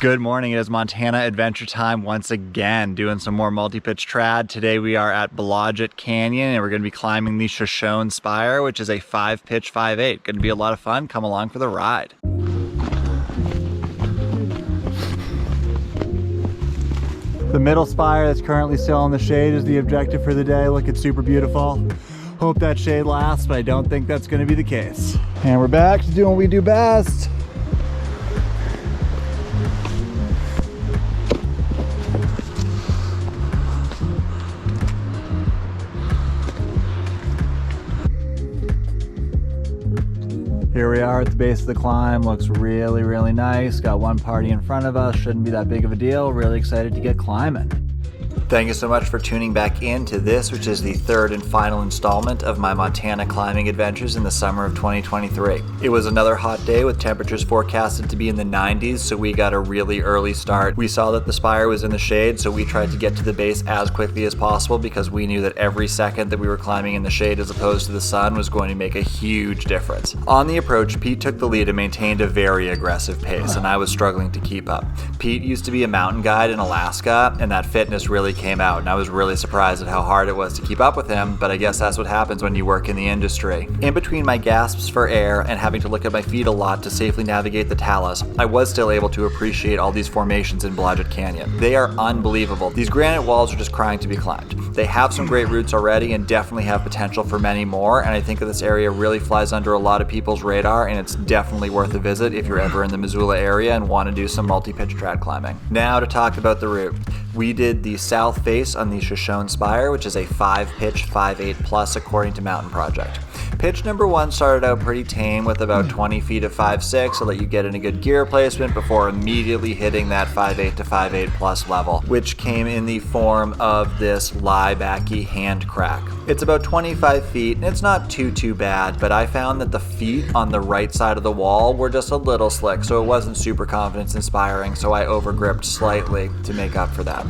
Good morning, it is Montana adventure time once again, doing some more multi-pitch trad. Today we are at Blodgett Canyon and we're going to be climbing the Shoshone Spire, which is a 5-pitch 5/8. Going to be a lot of fun, come along for the ride. The middle spire that's currently still in the shade is the objective for the day. Look, it's super beautiful. Hope that shade lasts, but I don't think that's going to be the case. And we're back to doing what we do best. Here we are at the base of the climb. Looks really, really nice. Got one party in front of us. Shouldn't be that big of a deal. Really excited to get climbing. Thank you so much for tuning back in to this, which is the third and final installment of my Montana climbing adventures in the summer of 2023. It was another hot day with temperatures forecasted to be in the 90s, so we got a really early start. We saw that the spire was in the shade, so we tried to get to the base as quickly as possible because we knew that every second that we were climbing in the shade as opposed to the sun was going to make a huge difference. On the approach, Pete took the lead and maintained a very aggressive pace, and I was struggling to keep up. Pete used to be a mountain guide in Alaska, and that fitness really came out, and I was really surprised at how hard it was to keep up with him, but I guess that's what happens when you work in the industry. In between my gasps for air and having to look at my feet a lot to safely navigate the talus, I was still able to appreciate all these formations in Blodgett Canyon. They are unbelievable. These granite walls are just crying to be climbed. They have some great routes already and definitely have potential for many more, and I think that this area really flies under a lot of people's radar, and it's definitely worth a visit if you're ever in the Missoula area and want to do some multi-pitch trad climbing. Now to talk about the route. We did the south face on the Shoshone Spire, which is a 5-pitch 5/8 plus according to Mountain Project. Pitch number 1 started out pretty tame with about 20 feet of 5/6 so that you get in a good gear placement before immediately hitting that 5/8 to 5/8 plus level, which came in the form of this lie-backy hand crack. It's about 25 feet and it's not too bad, but I found that the feet on the right side of the wall were just a little slick, so it wasn't super confidence inspiring, so I overgripped slightly to make up for that.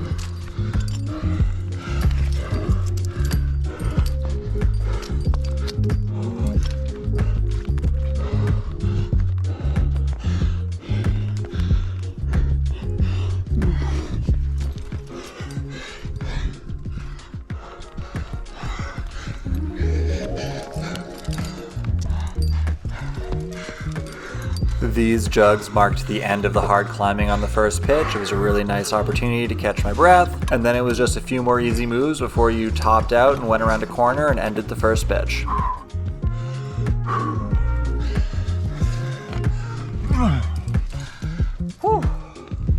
These jugs marked the end of the hard climbing on the first pitch. It was a really nice opportunity to catch my breath, and then it was just a few more easy moves before you topped out and went around a corner and ended the first pitch.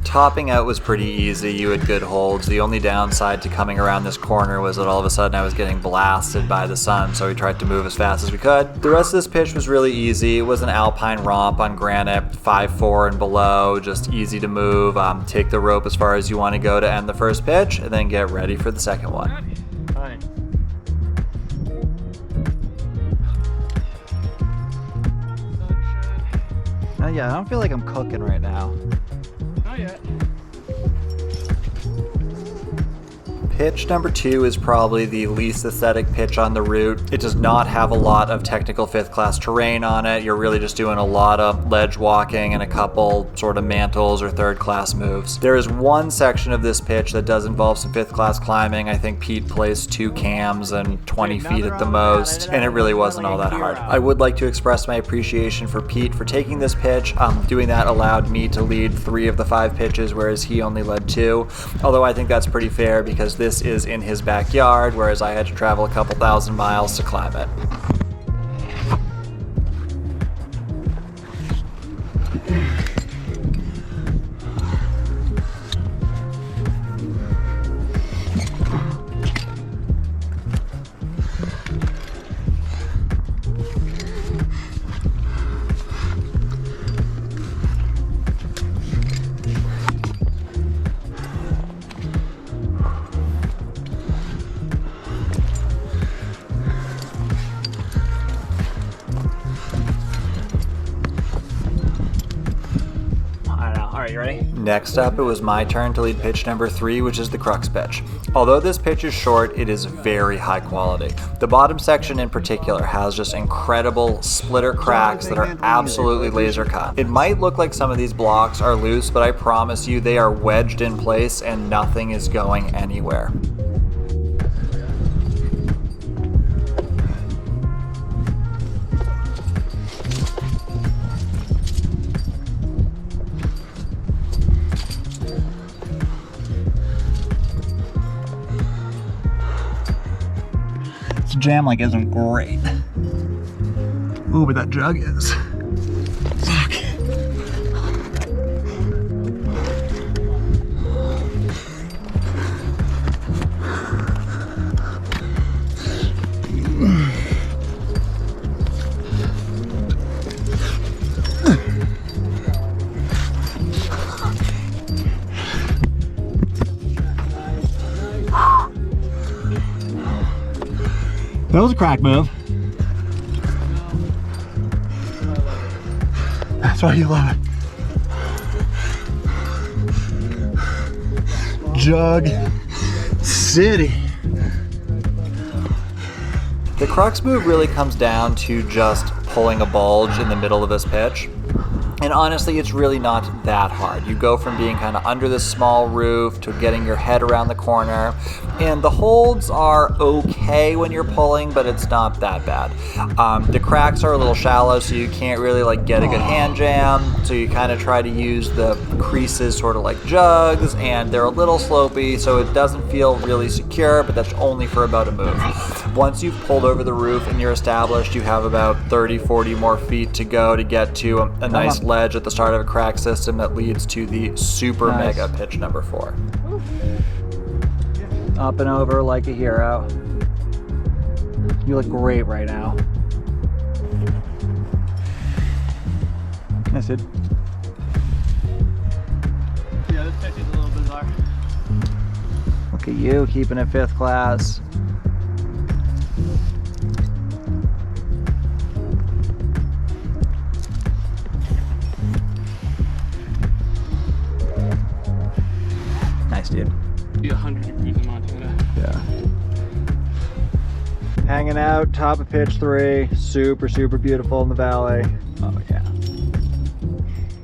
Topping out was pretty easy. You had good holds. The only downside to coming around this corner was that all of a sudden I was getting blasted by the sun, so we tried to move as fast as we could. The rest of this pitch was really easy. It was an alpine romp on granite, 5/4 and below, just easy to move. Take the rope as far as you want to go to end the first pitch, and then get ready for the second one. Fine. Oh yeah, I don't feel like I'm cooking right now. Not yet. Pitch number 2 is probably the least aesthetic pitch on the route. It does not have a lot of technical 5th class terrain on it. You're really just doing a lot of ledge walking and a couple sort of mantles or 3rd class moves. There is one section of this pitch that does involve some 5th class climbing. I think Pete placed 2 cams and 20 feet at the most, and it really wasn't all that hard. I would like to express my appreciation for Pete for taking this pitch. Doing that allowed me to lead 3 of the 5 pitches, whereas he only led 2. Although I think that's pretty fair because this is in his backyard, whereas I had to travel a couple thousand miles to climb it. Next up, it was my turn to lead pitch number 3, which is the crux pitch. Although this pitch is short, it is very high quality. The bottom section in particular has just incredible splitter cracks that are absolutely laser cut. It might look like some of these blocks are loose, but I promise you they are wedged in place and nothing is going anywhere. Jam like isn't great. Ooh, but that jug is. Fuck. That was a crack move. That's why you love it. Jug City. The crux move really comes down to just pulling a bulge in the middle of this pitch. And honestly, it's really not that hard. You go from being kind of under this small roof to getting your head around the corner. And the holds are okay when you're pulling, but it's not that bad. The cracks are a little shallow, so you can't really like get a good hand jam. So you kind of try to use the creases sort of like jugs, and they're a little slopey, so it doesn't feel really secure, but that's only for about a move. Once you've pulled over the roof and you're established, you have about 30, 40 more feet to go to get to a nice ledge at the start of a crack system that leads to the super mega pitch number 4. Up and over like a hero. You look great right now. Nice, dude. Yeah, this pitch is a little bizarre. Look at you keeping it 5th class. Nice, dude. Be 100 degrees in Montana. Yeah. Hanging out, top of pitch 3. Super, super beautiful in the valley. Oh, yeah.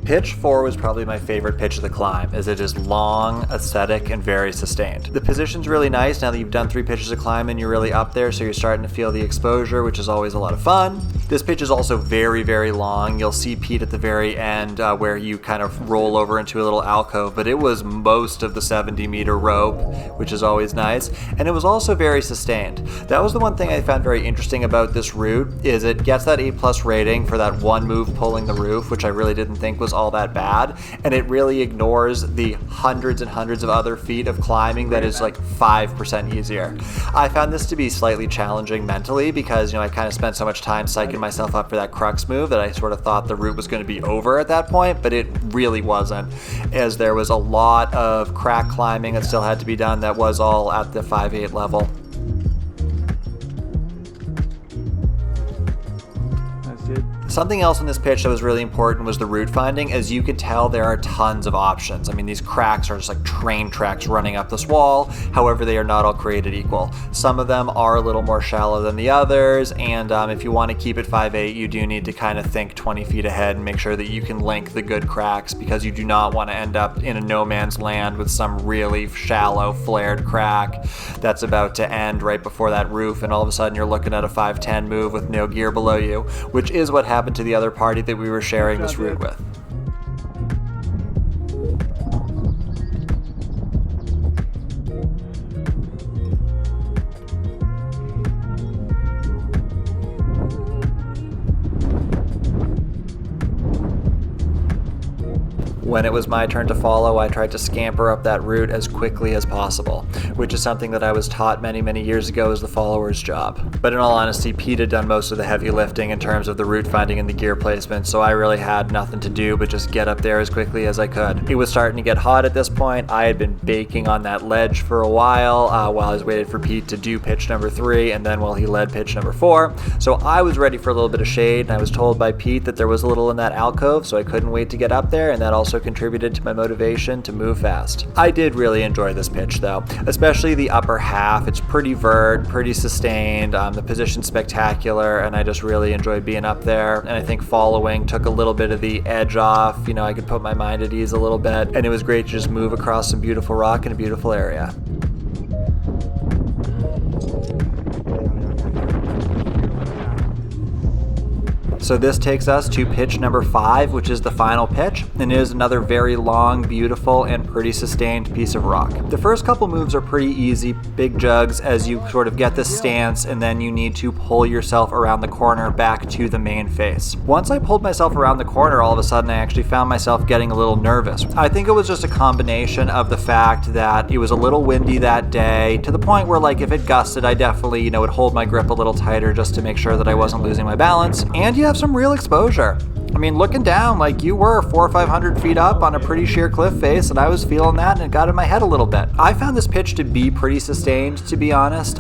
Pitch 4 was probably my favorite pitch of the climb, as it is long, aesthetic, and very sustained. The position's really nice now that you've done 3 pitches of climb and you're really up there, so you're starting to feel the exposure, which is always a lot of fun. This pitch is also very, very long. You'll see Pete at the very end where you kind of roll over into a little alcove, but it was most of the 70-meter rope, which is always nice. And it was also very sustained. That was the one thing I found very interesting about this route, is it gets that A+ rating for that one move pulling the roof, which I really didn't think was all that bad, and it really ignores the hundreds and hundreds of other feet of climbing that is like 5% easier. I found this to be slightly challenging mentally because, I kind of spent so much time psyching myself up for that crux move that I sort of thought the route was going to be over at that point, but it really wasn't, as there was a lot of crack climbing that still had to be done that was all at the 5/8 level. Something else in this pitch that was really important was the route finding. As you can tell, there are tons of options. I mean, these cracks are just like train tracks running up this wall. However, they are not all created equal. Some of them are a little more shallow than the others, and if you want to keep it 5/8, you do need to kind of think 20 feet ahead and make sure that you can link the good cracks, because you do not want to end up in a no man's land with some really shallow flared crack that's about to end right before that roof, and all of a sudden you're looking at a 5/10 move with no gear below you, which is what happened to the other party that we were sharing this route with. When it was my turn to follow, I tried to scamper up that route as quickly as possible, which is something that I was taught many, many years ago as the follower's job. But in all honesty, Pete had done most of the heavy lifting in terms of the route finding and the gear placement, so I really had nothing to do but just get up there as quickly as I could. It was starting to get hot at this point. I had been baking on that ledge for a while I was waiting for Pete to do pitch number 3, and then while he led pitch number 4. So I was ready for a little bit of shade, and I was told by Pete that there was a little in that alcove, so I couldn't wait to get up there, and that also contributed to my motivation to move fast. I did really enjoy this pitch though, especially the upper half. It's pretty vert, pretty sustained, the position's spectacular, and I just really enjoyed being up there. And I think following took a little bit of the edge off. You know, I could put my mind at ease a little bit, and it was great to just move across some beautiful rock in a beautiful area. So this takes us to pitch number 5, which is the final pitch, and it is another very long, beautiful, and pretty sustained piece of rock. The first couple moves are pretty easy, big jugs as you sort of get the stance, and then you need to pull yourself around the corner back to the main face. Once I pulled myself around the corner, all of a sudden I actually found myself getting a little nervous. I think it was just a combination of the fact that it was a little windy that day, to the point where like if it gusted, I definitely, would hold my grip a little tighter just to make sure that I wasn't losing my balance. And you have some real exposure. I mean, looking down, like you were 400 or 500 feet up on a pretty sheer cliff face, and I was feeling that, and it got in my head a little bit. I found this pitch to be pretty sustained, to be honest.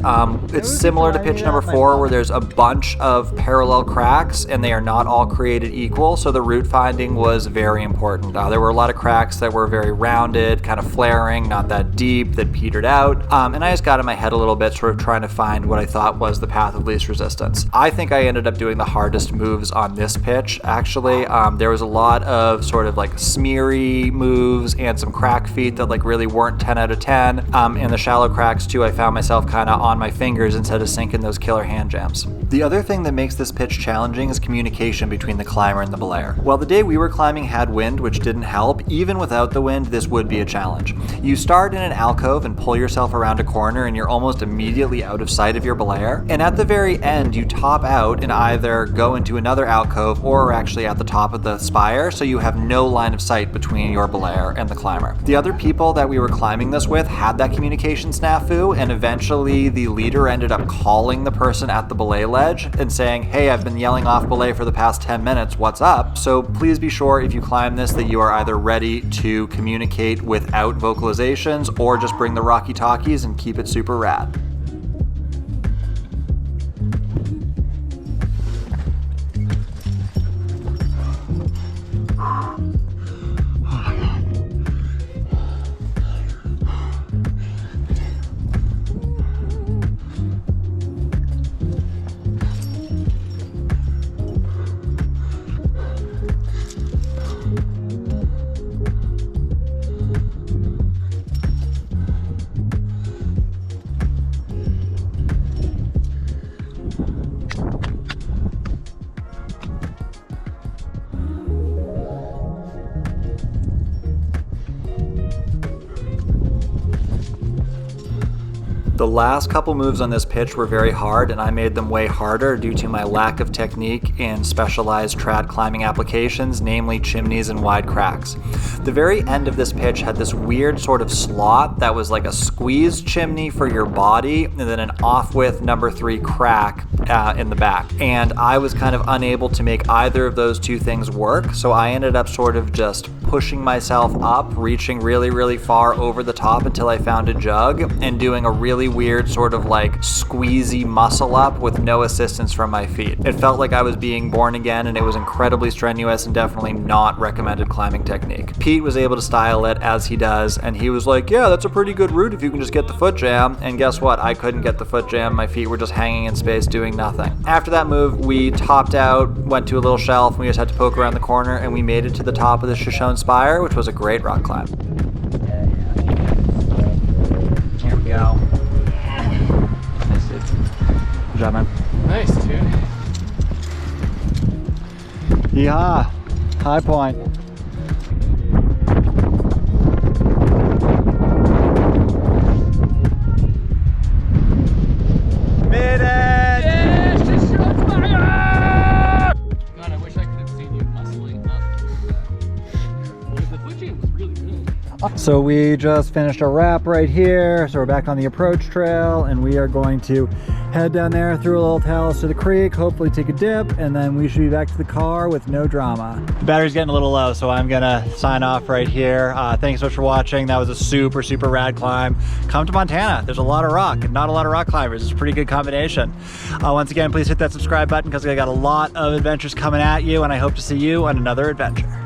It's similar to pitch number 4, where there's a bunch of parallel cracks, and they are not all created equal, so the route finding was very important. There were a lot of cracks that were very rounded, kind of flaring, not that deep, that petered out, and I just got in my head a little bit, sort of trying to find what I thought was the path of least resistance. I think I ended up doing the hardest moves on this pitch, actually. There was a lot of sort of like smeary moves and some crack feet that like really weren't 10 out of 10. And the shallow cracks too, I found myself kind of on my fingers instead of sinking those killer hand jams. The other thing that makes this pitch challenging is communication between the climber and the belayer. While the day we were climbing had wind, which didn't help, even without the wind, this would be a challenge. You start in an alcove and pull yourself around a corner, and you're almost immediately out of sight of your belayer. And at the very end, you top out and either go into another alcove or actually at the top of the spire, so you have no line of sight between your belayer and the climber. The other people that we were climbing this with had that communication snafu, and eventually the leader ended up calling the person at the belay ledge and saying, "Hey, I've been yelling off belay for the past 10 minutes, what's up?" So please be sure if you climb this that you are either ready to communicate without vocalizations or just bring the rocky talkies and keep it super rad. The last couple moves on this pitch were very hard, and I made them way harder due to my lack of technique in specialized trad climbing applications, namely chimneys and wide cracks. The very end of this pitch had this weird sort of slot that was like a squeezed chimney for your body, and then an off-width number 3 crack in the back. And I was kind of unable to make either of those two things work, so I ended up sort of just pushing myself up, reaching really, really far over the top until I found a jug, and doing a really weird sort of like squeezy muscle up with no assistance from my feet. It felt like I was being born again, and it was incredibly strenuous and definitely not recommended climbing technique. Pete was able to style it as he does, and he was like, "Yeah, that's a pretty good route if you can just get the foot jam." And guess what? I couldn't get the foot jam. My feet were just hanging in space doing nothing. After that move, we topped out, went to a little shelf, and we just had to poke around the corner, and we made it to the top of the Shoshone Spire, which was a great rock climb. Here we go. Nice, dude. Good job, man. Nice, dude. Yeehaw! High point. Made it! Yeah, Shoshone Spire! God, I wish I could have seen you muscling up. Because the foot jam was really good. So we just finished our wrap right here. So we're back on the approach trail, and we are going to head down there through a little talus to the creek, hopefully take a dip, and then we should be back to the car with no drama. The battery's getting a little low, so I'm gonna sign off right here. Thanks so much for watching. That was a super, super rad climb. Come to Montana. There's a lot of rock and not a lot of rock climbers. It's a pretty good combination. Once again, please hit that subscribe button because I got a lot of adventures coming at you, and I hope to see you on another adventure.